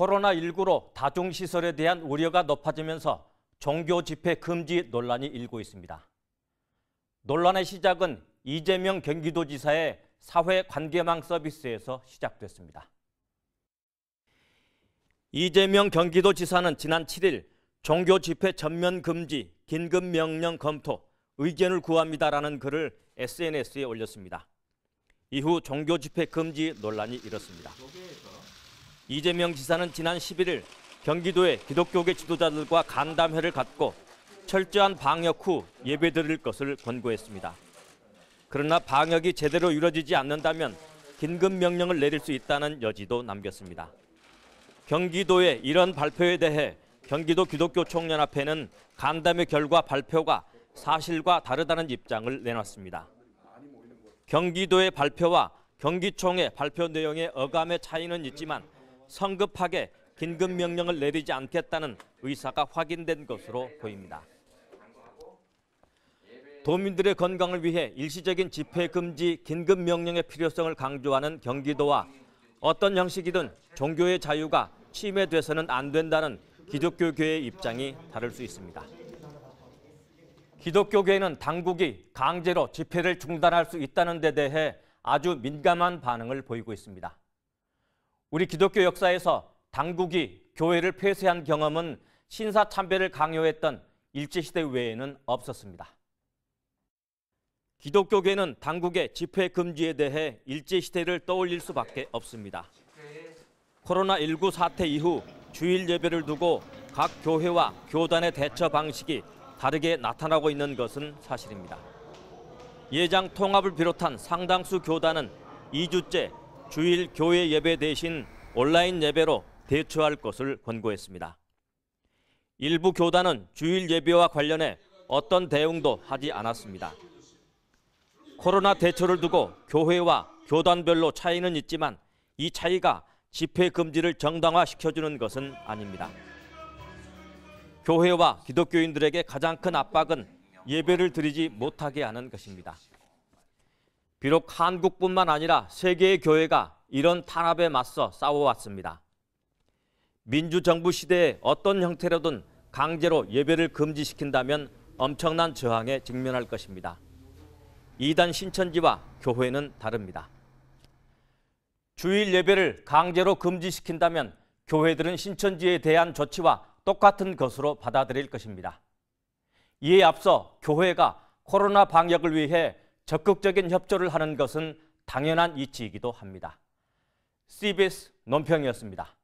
코로나19로 다중시설에 대한 우려가 높아지면서 종교 집회 금지 논란이 일고 있습니다. 논란의 시작은 이재명 경기도지사의 사회관계망 서비스에서 시작됐습니다. 이재명 경기도지사는 지난 7일 종교 집회 전면 금지, 긴급 명령 검토, 의견을 구합니다라는 글을 SNS에 올렸습니다. 이후 종교 집회 금지 논란이 일었습니다. 이재명 지사는 지난 11일 경기도의 기독교계 지도자들과 간담회를 갖고 철저한 방역 후 예배드릴 것을 권고했습니다. 그러나 방역이 제대로 이루어지지 않는다면 긴급 명령을 내릴 수 있다는 여지도 남겼습니다. 경기도의 이런 발표에 대해 경기도 기독교총연합회는 간담회 결과 발표가 사실과 다르다는 입장을 내놨습니다. 경기도의 발표와 경기총의 발표 내용의 어감의 차이는 있지만 성급하게 긴급 명령을 내리지 않겠다는 의사가 확인된 것으로 보입니다. 도민들의 건강을 위해 일시적인 집회 금지 긴급 명령의 필요성을 강조하는 경기도와 어떤 형식이든 종교의 자유가 침해돼서는 안 된다는 기독교계의 입장이 다를 수 있습니다. 기독교계는 당국이 강제로 집회를 중단할 수 있다는 데 대해 아주 민감한 반응을 보이고 있습니다. 우리 기독교 역사에서 당국이 교회를 폐쇄한 경험은 신사참배를 강요했던 일제시대 외에는 없었습니다. 기독교계는 당국의 집회 금지에 대해 일제시대를 떠올릴 수밖에 없습니다. 코로나19 사태 이후 주일 예배를 두고 각 교회와 교단의 대처 방식이 다르게 나타나고 있는 것은 사실입니다. 예장 통합을 비롯한 상당수 교단은 2주째 주일 교회 예배 대신 온라인 예배로 대처할 것을 권고했습니다. 일부 교단은 주일 예배와 관련해 어떤 대응도 하지 않았습니다. 코로나 대처를 두고 교회와 교단별로 차이는 있지만 이 차이가 집회 금지를 정당화시켜주는 것은 아닙니다. 교회와 기독교인들에게 가장 큰 압박은 예배를 드리지 못하게 하는 것입니다. 비록 한국뿐만 아니라 세계의 교회가 이런 탄압에 맞서 싸워왔습니다. 민주정부 시대에 어떤 형태로든 강제로 예배를 금지시킨다면 엄청난 저항에 직면할 것입니다. 이단 신천지와 교회는 다릅니다. 주일 예배를 강제로 금지시킨다면 교회들은 신천지에 대한 조치와 똑같은 것으로 받아들일 것입니다. 이에 앞서 교회가 코로나 방역을 위해 적극적인 협조를 하는 것은 당연한 이치이기도 합니다. CBS 논평이었습니다.